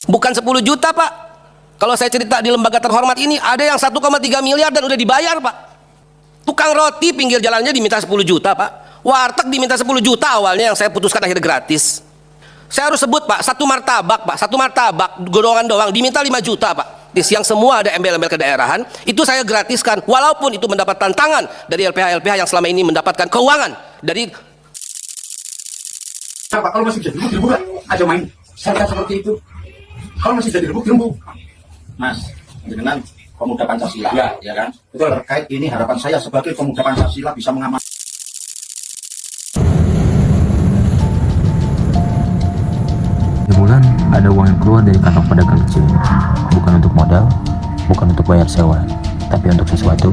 Bukan 10 juta Pak. Kalau saya cerita di lembaga terhormat ini, ada yang 1,3 miliar dan udah dibayar Pak. Tukang roti pinggir jalannya diminta 10 juta Pak. Warteg diminta 10 juta awalnya, yang saya putuskan akhirnya gratis. Saya harus sebut Pak, satu martabak golongan doang diminta 5 juta Pak. Yang semua ada embel-embel kedaerahan, itu saya gratiskan. Walaupun itu mendapat tantangan dari LPH-LPH yang selama ini mendapatkan keuangan dari... Pak, kalau masih bisa dirembuk, aja main. Saya seperti itu. Kalau masih bisa dirembuk. Mas, dengan pemuda Pancasila, ya kan? Betul. Terkait ini harapan saya sebagai pemuda Pancasila bisa mengamankan. Sebulan ada uang yang keluar dari kantong pedagang kecil, bukan untuk modal, bukan untuk bayar sewa, tapi untuk sesuatu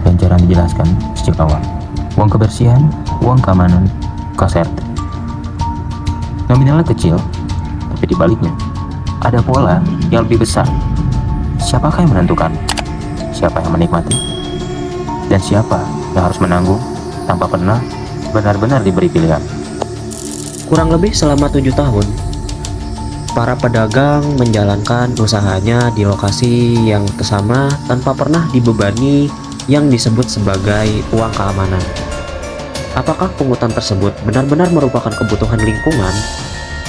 yang jarang dijelaskan sejak awal. Uang kebersihan, uang keamanan, kas RT. Nominalnya kecil, tapi di baliknya ada pola yang lebih besar. Siapakah yang menentukan? Siapa yang menikmati? Dan siapa yang harus menanggung tanpa pernah benar-benar diberi pilihan? Kurang lebih selama 7 tahun, para pedagang menjalankan usahanya di lokasi yang sama tanpa pernah dibebani yang disebut sebagai uang keamanan. Apakah pungutan tersebut benar-benar merupakan kebutuhan lingkungan,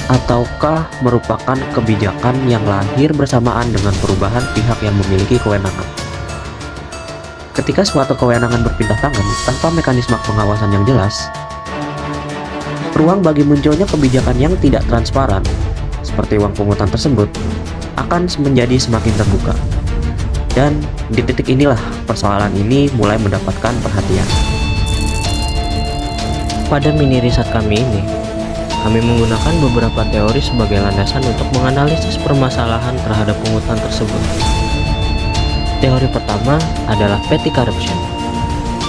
ataukah merupakan kebijakan yang lahir bersamaan dengan perubahan pihak yang memiliki kewenangan? Ketika suatu kewenangan berpindah tangan tanpa mekanisme pengawasan yang jelas, ruang bagi munculnya kebijakan yang tidak transparan seperti uang pungutan tersebut akan menjadi semakin terbuka. Dan di titik inilah persoalan ini mulai mendapatkan perhatian. Pada mini riset kami ini, kami menggunakan beberapa teori sebagai landasan untuk menganalisis permasalahan terhadap pungutan tersebut. Teori pertama adalah petty corruption,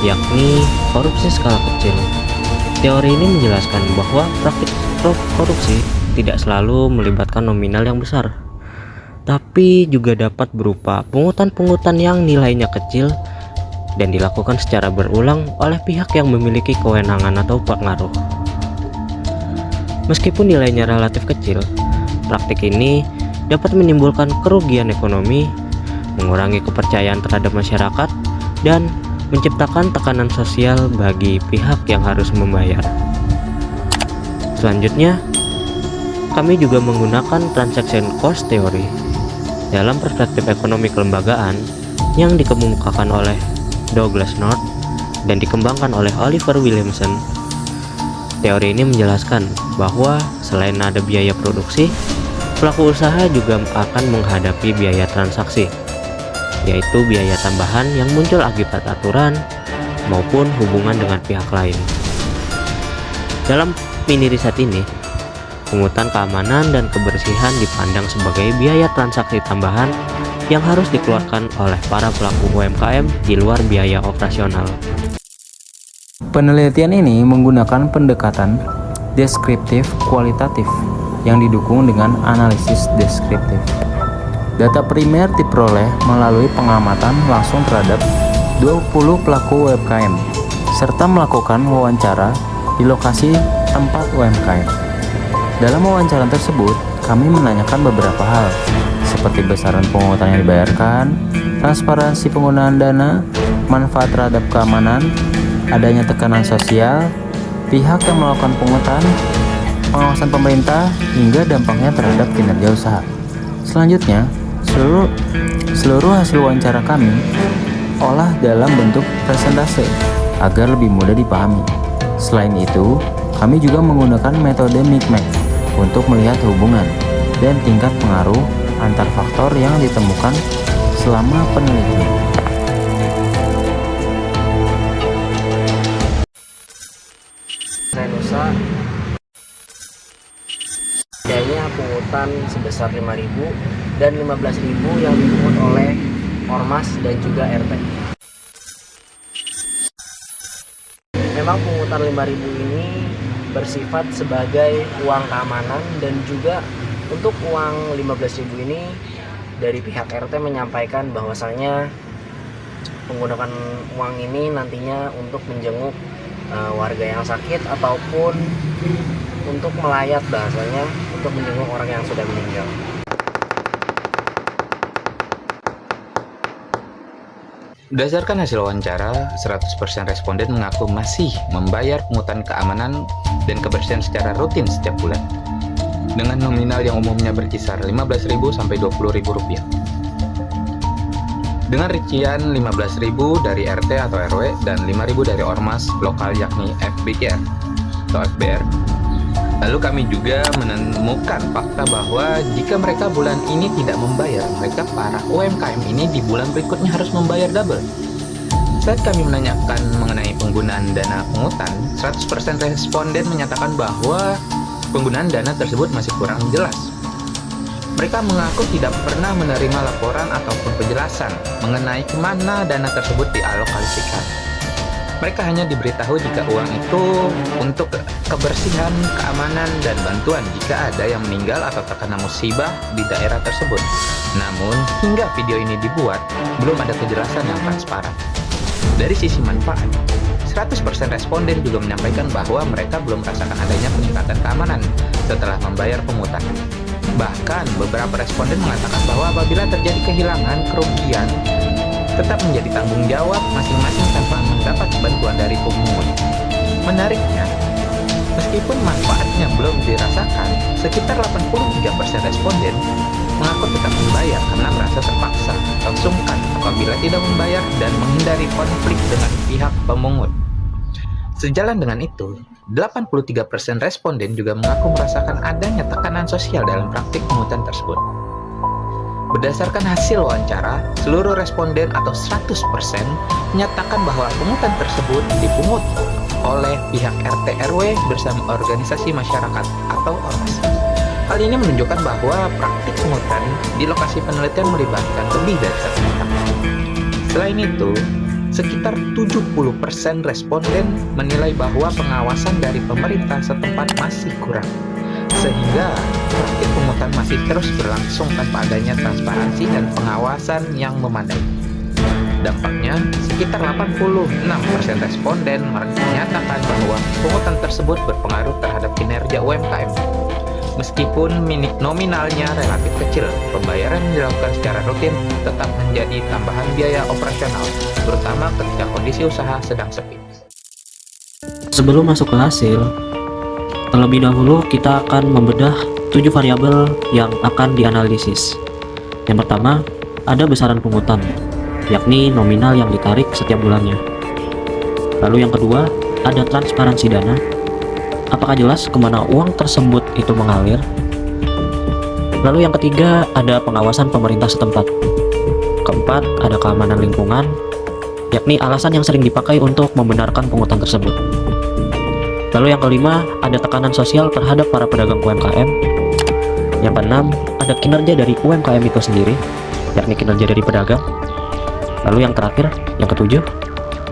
yakni korupsi skala kecil. Teori ini menjelaskan bahwa praktik korupsi tidak selalu melibatkan nominal yang besar, tapi juga dapat berupa pungutan-pungutan yang nilainya kecil dan dilakukan secara berulang oleh pihak yang memiliki kewenangan atau pengaruh. Meskipun nilainya relatif kecil, praktik ini dapat menimbulkan kerugian ekonomi, mengurangi kepercayaan terhadap masyarakat, dan menciptakan tekanan sosial bagi pihak yang harus membayar. Selanjutnya, kami juga menggunakan transaction cost theory dalam perspektif ekonomi kelembagaan yang dikemukakan oleh Douglas North dan dikembangkan oleh Oliver Williamson. Teori ini menjelaskan bahwa selain ada biaya produksi, pelaku usaha juga akan menghadapi biaya transaksi, yaitu biaya tambahan yang muncul akibat aturan maupun hubungan dengan pihak lain. Dalam mini riset ini, pungutan keamanan dan kebersihan dipandang sebagai biaya transaksi tambahan yang harus dikeluarkan oleh para pelaku UMKM di luar biaya operasional. Penelitian ini menggunakan pendekatan deskriptif kualitatif yang didukung dengan analisis deskriptif. Data primer diperoleh melalui pengamatan langsung terhadap 20 pelaku UMKM serta melakukan wawancara di lokasi tempat UMKM. Dalam wawancara tersebut, kami menanyakan beberapa hal seperti besaran pungutan yang dibayarkan, transparansi penggunaan dana, manfaat terhadap keamanan, adanya tekanan sosial, pihak yang melakukan pungutan, pengawasan pemerintah, hingga dampaknya terhadap kinerja usaha. Selanjutnya, seluruh hasil wawancara kami olah dalam bentuk presentase agar lebih mudah dipahami. Selain itu, kami juga menggunakan metode micmac untuk melihat hubungan dan tingkat pengaruh antar faktor yang ditemukan selama penelitian. Nusa adanya pungutan sebesar 5.000 dan 15.000 yang dipungut oleh Ormas dan juga RT. Memang pungutan 5.000 ini bersifat sebagai uang keamanan, dan juga untuk uang 15.000 ini dari pihak RT menyampaikan bahwasanya menggunakan uang ini nantinya untuk menjenguk warga yang sakit ataupun untuk melayat, bahasanya untuk menjenguk orang yang sudah meninggal. Berdasarkan hasil wawancara, 100% responden mengaku masih membayar pungutan keamanan dan kebersihan secara rutin setiap bulan, dengan nominal yang umumnya berkisar Rp15.000 sampai Rp20.000. Dengan rincian Rp15.000 dari RT atau RW dan Rp5.000 dari ormas lokal yakni FBR atau FBR. Lalu kami juga menemukan fakta bahwa jika mereka bulan ini tidak membayar, mereka para UMKM ini di bulan berikutnya harus membayar double. Saat kami menanyakan mengenai penggunaan dana pungutan, 100% responden menyatakan bahwa penggunaan dana tersebut masih kurang jelas. Mereka mengaku tidak pernah menerima laporan ataupun penjelasan mengenai kemana dana tersebut dialokasikan. Mereka hanya diberitahu jika uang itu untuk kebersihan, keamanan, dan bantuan jika ada yang meninggal atau terkena musibah di daerah tersebut. Namun, hingga video ini dibuat, belum ada kejelasan yang transparan. Dari sisi manfaat, 100% responden juga menyampaikan bahwa mereka belum merasakan adanya peningkatan keamanan setelah membayar pungutan. Bahkan, beberapa responden mengatakan bahwa apabila terjadi kehilangan, kerugian, tetap menjadi tanggung jawab masing-masing tanpa mendapat bantuan dari pemungut. Menariknya, meskipun manfaatnya belum dirasakan, sekitar 83% responden mengaku tetap membayar karena merasa terpaksa atau sungkan apabila tidak membayar dan menghindari konflik dengan pihak pemungut. Sejalan dengan itu, 83% responden juga mengaku merasakan adanya tekanan sosial dalam praktik pungutan tersebut. Berdasarkan hasil wawancara, seluruh responden atau 100% menyatakan bahwa pungutan tersebut dipungut oleh pihak RT RW bersama organisasi masyarakat atau ormas. Hal ini menunjukkan bahwa praktik pungutan di lokasi penelitian melibatkan lebih dari satu pihak. Selain itu, sekitar 70% responden menilai bahwa pengawasan dari pemerintah setempat masih kurang, sehingga praktik pungutan masih terus berlangsung tanpa adanya transparansi dan pengawasan yang memadai. Dampaknya, sekitar 86% responden menyatakan bahwa pungutan tersebut berpengaruh terhadap kinerja UMKM. Meskipun nominalnya relatif kecil, pembayaran yang dilakukan secara rutin tetap menjadi tambahan biaya operasional, terutama ketika kondisi usaha sedang sepi. Sebelum masuk ke hasil, terlebih dahulu kita akan membedah 7 variabel yang akan dianalisis. Yang pertama, ada besaran pungutan, yakni nominal yang ditarik setiap bulannya. Lalu yang kedua, ada transparansi dana. Apakah jelas kemana uang tersebut itu mengalir? Lalu yang ketiga, ada pengawasan pemerintah setempat. Keempat, ada keamanan lingkungan, yakni alasan yang sering dipakai untuk membenarkan pungutan tersebut. Lalu yang kelima, ada tekanan sosial terhadap para pedagang UMKM. Yang keenam, ada kinerja dari UMKM itu sendiri, yakni kinerja dari pedagang. Lalu yang terakhir, yang ketujuh,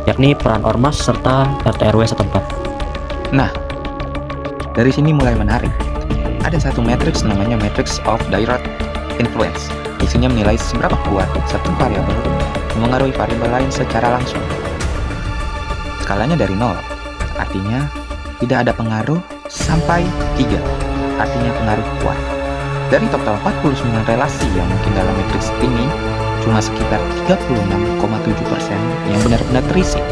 yakni peran ormas serta RT RW setempat. Nah, dari sini mulai menarik. Ada satu matriks namanya Matrix of Direct Influence. Isinya menilai seberapa kuat satu variabel memengaruhi variabel lain secara langsung. Skalanya dari 0, artinya tidak ada pengaruh, sampai 3, artinya pengaruh kuat. Dari total 49 relasi yang mungkin dalam matriks ini, cuma sekitar 36,7% yang benar-benar terisi.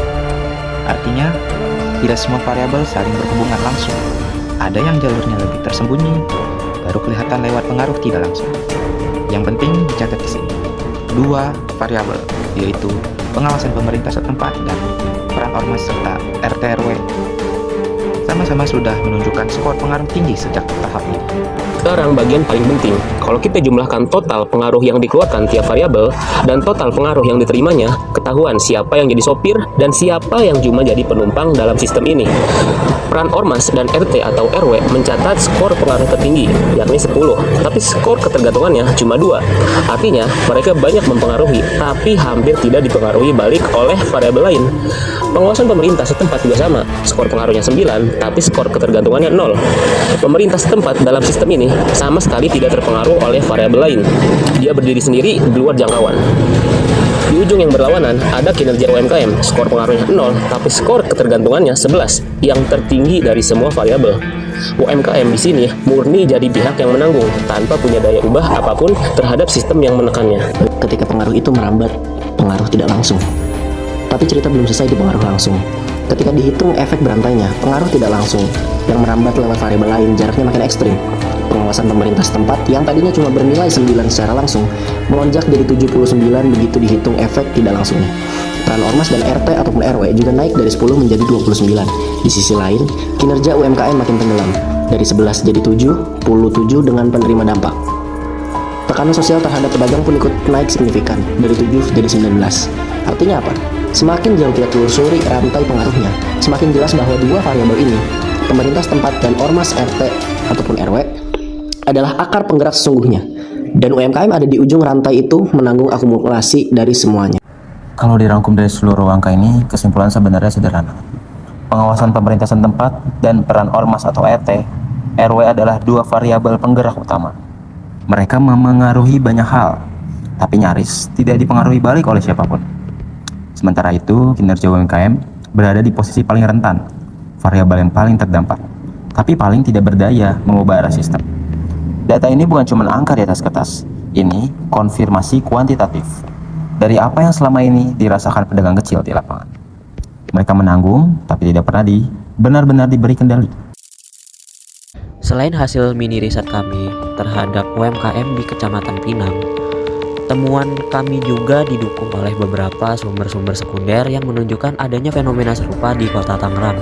Artinya, tidak semua variabel saling berhubungan langsung. Ada yang jalurnya lebih tersembunyi, baru kelihatan lewat pengaruh tidak langsung. Yang penting dicatat di sini. 2 variabel, yaitu pengawasan pemerintah setempat dan peran ormas serta RT RW. Sama-sama sudah menunjukkan skor pengaruh tinggi sejak tahap ini. Sekarang bagian paling penting, kalau kita jumlahkan total pengaruh yang dikeluarkan tiap variabel dan total pengaruh yang diterimanya, ketahuan siapa yang jadi sopir dan siapa yang cuma jadi penumpang dalam sistem ini. Peran ormas dan RT atau RW mencatat skor pengaruh tertinggi, yakni 10, tapi skor ketergantungannya cuma 2. Artinya, mereka banyak mempengaruhi, tapi hampir tidak dipengaruhi balik oleh variabel lain. Pengawasan pemerintah setempat juga sama, skor pengaruhnya 9, tapi skor ketergantungannya 0. Pemerintah setempat dalam sistem ini sama sekali tidak terpengaruh oleh variabel lain. Dia berdiri sendiri di luar jangkauan. Di ujung yang berlawanan ada kinerja UMKM, skor pengaruhnya 0, tapi skor ketergantungannya 11, yang tertinggi dari semua variabel. UMKM di sini murni jadi pihak yang menanggung tanpa punya daya ubah apapun terhadap sistem yang menekannya. Ketika pengaruh itu merambat, pengaruh tidak langsung. Tapi cerita belum selesai di pengaruh langsung. Ketika dihitung efek berantainya, pengaruh tidak langsung yang merambat lewat variabel lain jaraknya makin ekstrim. Pengawasan pemerintah setempat yang tadinya cuma bernilai 9 secara langsung melonjak jadi 79 begitu dihitung efek tidak langsungnya. Peran Ormas dan RT ataupun RW juga naik dari 10 menjadi 29. Di sisi lain, kinerja UMKM makin tenggelam dari 11 jadi 77 dengan penerima dampak. Tekanan sosial terhadap pedagang pun ikut naik signifikan dari 7 jadi 19. Artinya apa? Semakin jauh kita telusuri rantai pengaruhnya, semakin jelas bahwa dua variabel ini, pemerintah setempat dan Ormas RT ataupun RW, adalah akar penggerak sesungguhnya. Dan UMKM ada di ujung rantai itu menanggung akumulasi dari semuanya. Kalau dirangkum dari seluruh angka ini, kesimpulan sebenarnya sederhana. Pengawasan pemerintah setempat dan peran Ormas atau RT, RW adalah dua variabel penggerak utama. Mereka memengaruhi banyak hal, tapi nyaris tidak dipengaruhi balik oleh siapapun. Sementara itu, kinerja UMKM berada di posisi paling rentan, variabel yang paling terdampak, tapi paling tidak berdaya mengubah arah sistem. Data ini bukan cuma angka di atas kertas, ini konfirmasi kuantitatif dari apa yang selama ini dirasakan pedagang kecil di lapangan. Mereka menanggung, tapi tidak pernah benar-benar diberi kendali. Selain hasil mini riset kami terhadap UMKM di Kecamatan Pinang, temuan kami juga didukung oleh beberapa sumber-sumber sekunder yang menunjukkan adanya fenomena serupa di kota Tangerang.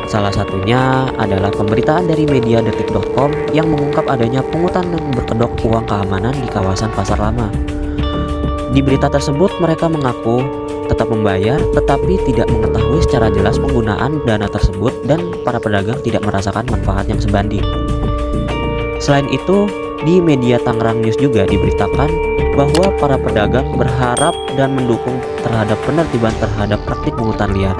Salah satunya adalah pemberitaan dari media detik.com yang mengungkap adanya pungutan yang berkedok uang keamanan di kawasan Pasar Lama. Di berita tersebut mereka mengaku tetap membayar tetapi tidak mengetahui secara jelas penggunaan dana tersebut dan para pedagang tidak merasakan manfaat yang sebanding. Selain itu, di media Tangerang News juga diberitakan bahwa para pedagang berharap dan mendukung terhadap penertiban terhadap praktik pungutan liar.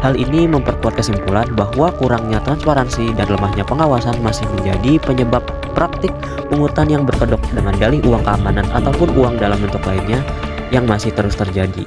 Hal ini memperkuat kesimpulan bahwa kurangnya transparansi dan lemahnya pengawasan masih menjadi penyebab praktik pungutan yang berkedok dengan dalih uang keamanan ataupun uang dalam bentuk lainnya yang masih terus terjadi.